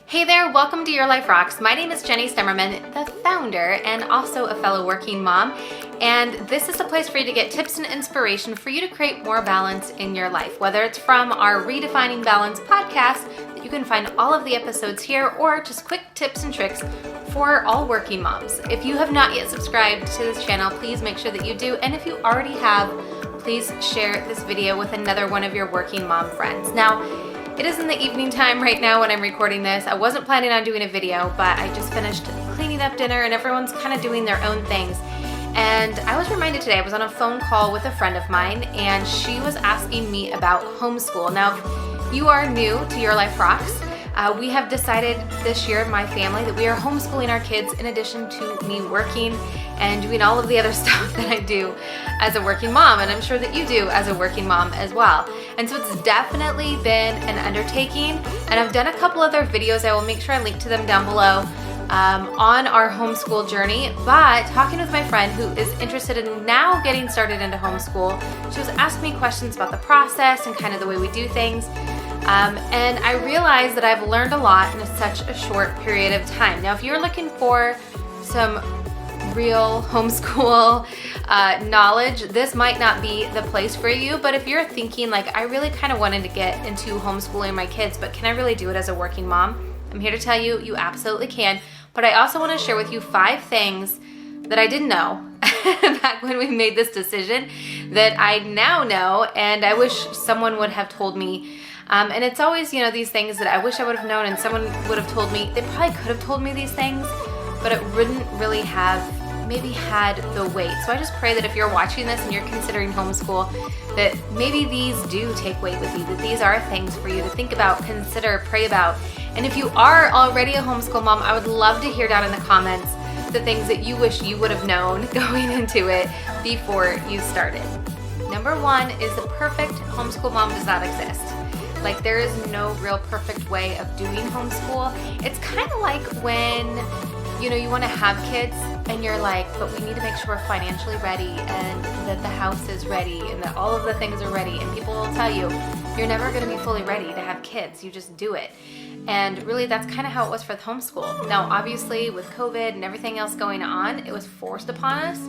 Hey there, welcome to Your Life Rocks. My name is Jenny Stemmerman, the founder and also a fellow working mom. And this is a place for you to get tips and inspiration for you to create more balance in your life, whether it's from our Redefining Balance podcast, that you can find all of the episodes here, or just quick tips and tricks for all working moms. If you have not yet subscribed to this channel, please make sure that you do. And if you already have, please share this video with another one of your working mom friends. Now, it is in the evening time right now when I'm recording this. I wasn't planning on doing a video, but I just finished cleaning up dinner and everyone's kind of doing their own things. And I was reminded today, I was on a phone call with a friend of mine and she was asking me about homeschool. Now, if you are new to Your Life Rocks, we have decided this year, my family, that we are homeschooling our kids in addition to me working and doing all of the other stuff that I do as a working mom, and I'm sure that you do as a working mom as well. And so it's definitely been an undertaking, and I've done a couple other videos. I will make sure I link to them down below on our homeschool journey. But talking with my friend who is interested in now getting started into homeschool, she was asking me questions about the process and kind of the way we do things. And I realized that I've learned a lot in such a short period of time. Now, if you're looking for some real homeschool knowledge, this might not be the place for you. But if you're thinking like, I really kind of wanted to get into homeschooling my kids, but can I really do it as a working mom? I'm here to tell you, you absolutely can. But I also want to share with you 5 things that I didn't know back when we made this decision that I now know, and I wish someone would have told me. And it's always, these things that I wish I would have known and someone would have told me. They probably could have told me these things, but it wouldn't really have maybe had the weight. So I just pray that if you're watching this and you're considering homeschool, that maybe these do take weight with you, that these are things for you to think about, consider, pray about. And if you are already a homeschool mom, I would love to hear down in the comments the things that you wish you would have known going into it before you started. Number 1 is the perfect homeschool mom does not exist. Like, there is no real perfect way of doing homeschool. It's kind of like when, you want to have kids and you're like, but we need to make sure we're financially ready and that the house is ready and that all of the things are ready. And people will tell you, you're never going to be fully ready to have kids. You just do it. And really, that's kind of how it was for the homeschool. Now, obviously, with COVID and everything else going on, it was forced upon us.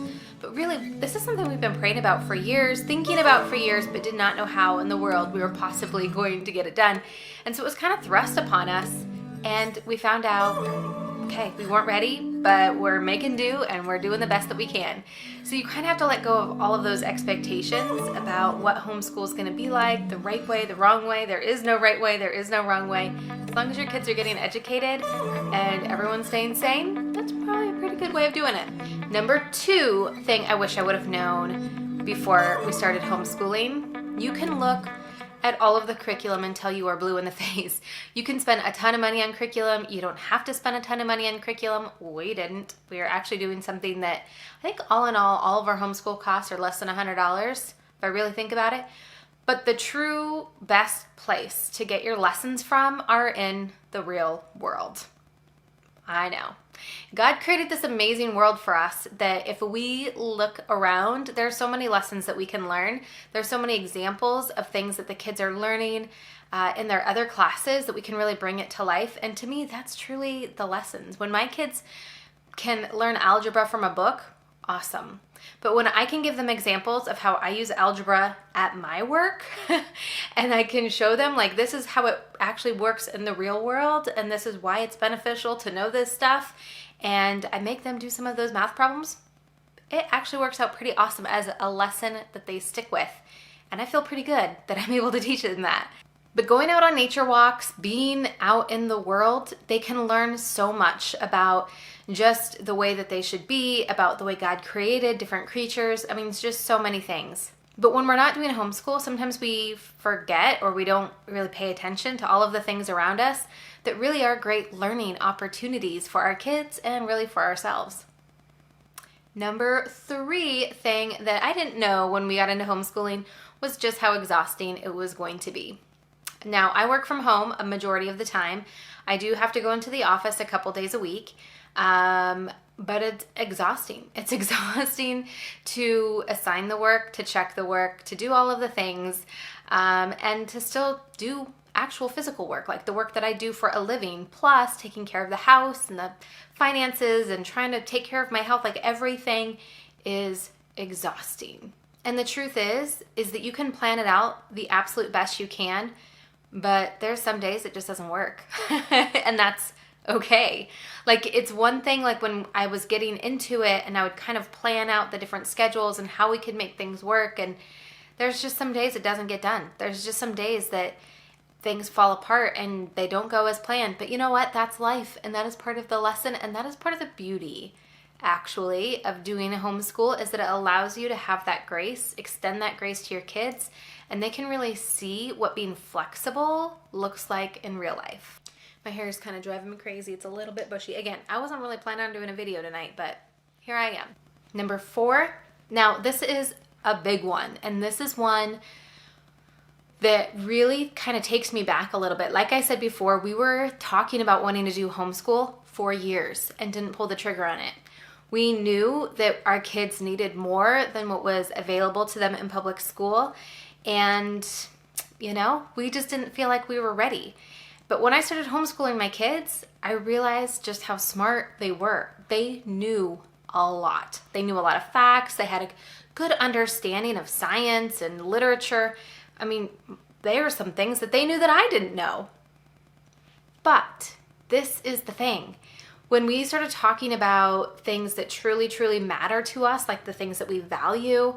But really, this is something we've been praying about for years, thinking about for years, but did not know how in the world we were possibly going to get it done. And so it was kind of thrust upon us. And we found out, okay, we weren't ready, but we're making do and we're doing the best that we can. So you kind of have to let go of all of those expectations about what homeschool is going to be like, the right way, the wrong way. There is no right way, there is no wrong way. As long as your kids are getting educated and everyone's staying sane, that's probably a pretty good way of doing it. Number 2 thing I wish I would have known before we started homeschooling, you can look at all of the curriculum until you are blue in the face. You can spend a ton of money on curriculum. You don't have to spend a ton of money on curriculum. We didn't. We are actually doing something that I think all in all of our homeschool costs are less than $100 if I really think about it. But the true best place to get your lessons from are in the real world. I know. God created this amazing world for us that if we look around, there's so many lessons that we can learn. There's so many examples of things that the kids are learning in their other classes that we can really bring it to life. And to me, that's truly the lessons. When my kids can learn algebra from a book, awesome. But when I can give them examples of how I use algebra at my work and I can show them like this is how it actually works in the real world and this is why it's beneficial to know this stuff, and I make them do some of those math problems, it actually works out pretty awesome as a lesson that they stick with. And I feel pretty good that I'm able to teach them that. But going out on nature walks, being out in the world, they can learn so much about just the way that they should be, about the way God created different creatures. I mean, it's just so many things. But when we're not doing homeschool, sometimes we forget or we don't really pay attention to all of the things around us that really are great learning opportunities for our kids and really for ourselves. Number 3 thing that I didn't know when we got into homeschooling was just how exhausting it was going to be. Now, I work from home a majority of the time. I do have to go into the office a couple days a week, but it's exhausting. It's exhausting to assign the work, to check the work, to do all of the things, and to still do actual physical work, like the work that I do for a living, plus taking care of the house and the finances and trying to take care of my health. Like everything is exhausting. And the truth is that you can plan it out the absolute best you can, but there's some days it just doesn't work. And that's okay. Like it's one thing, like when I was getting into it and I would kind of plan out the different schedules and how we could make things work, and there's just some days it doesn't get done. There's just some days that things fall apart and they don't go as planned. But you know what? That's life, and that is part of the lesson, and that is part of the beauty, actually, of doing a homeschool, is that it allows you to have that grace, extend that grace to your kids, and they can really see what being flexible looks like in real life. My hair is kind of driving me crazy. It's a little bit bushy. Again, I wasn't really planning on doing a video tonight, but here I am. Number 4. Now, this is a big one, and this is one that really kind of takes me back a little bit. Like I said before, we were talking about wanting to do homeschool for years and didn't pull the trigger on it. We knew that our kids needed more than what was available to them in public school, and we just didn't feel like we were ready. But when I started homeschooling my kids, I realized just how smart they were. They knew a lot. They knew a lot of facts. They had a good understanding of science and literature. I mean, there were some things that they knew that I didn't know. But this is the thing. When we started talking about things that truly, truly matter to us, like the things that we value,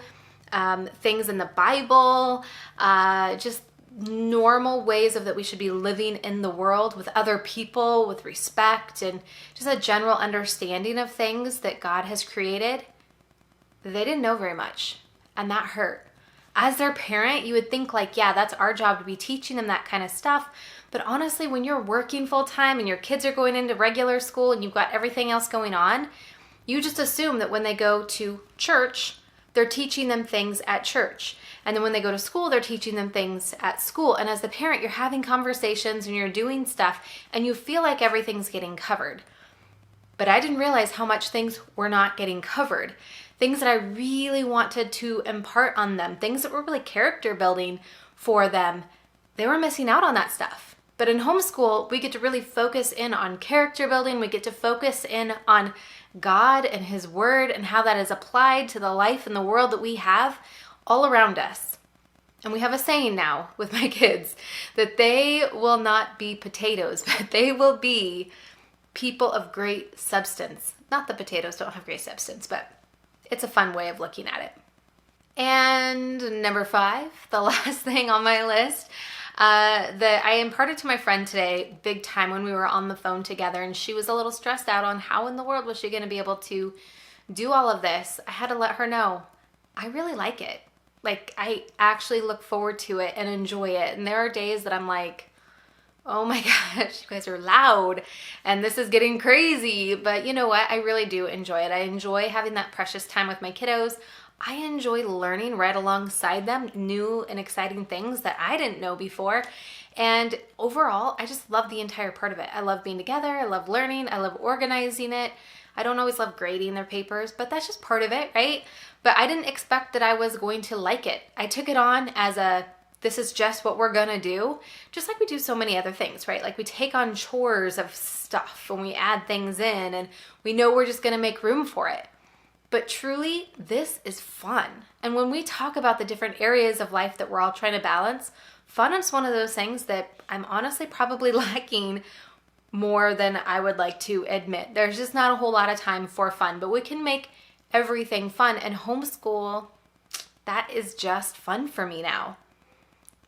things in the Bible, just normal ways of that we should be living in the world with other people, with respect, and just a general understanding of things that God has created, they didn't know very much, and that hurt. As their parent, you would think like, yeah, that's our job to be teaching them that kind of stuff. But honestly, when you're working full time and your kids are going into regular school and you've got everything else going on, you just assume that when they go to church, they're teaching them things at church. And then when they go to school, they're teaching them things at school. And as the parent, you're having conversations and you're doing stuff and you feel like everything's getting covered. But I didn't realize how much things were not getting covered. Things that I really wanted to impart on them, things that were really character building for them, they were missing out on that stuff. But in homeschool, we get to really focus in on character building. We get to focus in on God and His Word and how that is applied to the life and the world that we have all around us. And we have a saying now with my kids that they will not be potatoes, but they will be people of great substance. Not that potatoes don't have great substance, but it's a fun way of looking at it. And number 5, the last thing on my list, that I imparted to my friend today big time when we were on the phone together, and she was a little stressed out on how in the world was she going to be able to do all of this. I had to let her know I really like it. Like, I actually look forward to it and enjoy it. And there are days that I'm like, oh my gosh, you guys are loud and this is getting crazy. But you know what? I really do enjoy it. I enjoy having that precious time with my kiddos. I enjoy learning right alongside them new and exciting things that I didn't know before. And overall, I just love the entire part of it. I love being together. I love learning. I love organizing it. I don't always love grading their papers, but that's just part of it, right? But I didn't expect that I was going to like it. I took it on as this is just what we're gonna do, just like we do so many other things, right? Like we take on chores of stuff and we add things in and we know we're just gonna make room for it. But truly, this is fun. And when we talk about the different areas of life that we're all trying to balance, fun is one of those things that I'm honestly probably lacking more than I would like to admit. There's just not a whole lot of time for fun, but we can make everything fun. And homeschool, that is just fun for me now.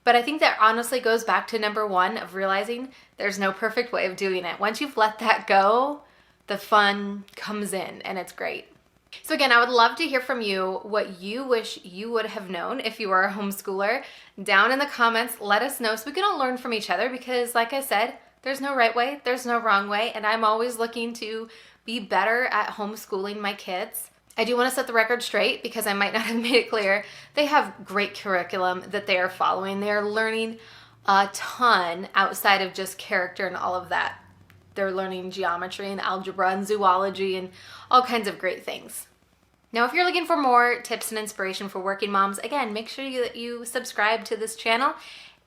But I think that honestly goes back to number 1 of realizing there's no perfect way of doing it. Once you've let that go, the fun comes in and it's great. So again, I would love to hear from you what you wish you would have known if you were a homeschooler. Down in the comments, let us know so we can all learn from each other, because like I said, there's no right way, there's no wrong way, and I'm always looking to be better at homeschooling my kids. I do want to set the record straight because I might not have made it clear. They have great curriculum that they are following. They are learning a ton outside of just character and all of that. They're learning geometry and algebra and zoology and all kinds of great things. Now, if you're looking for more tips and inspiration for working moms, again, make sure that you subscribe to this channel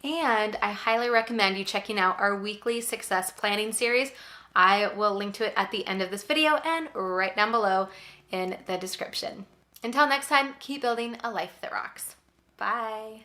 And I highly recommend you checking out our weekly success planning series. I will link to it at the end of this video and right down below in the description. Until next time, keep building a life that rocks. Bye.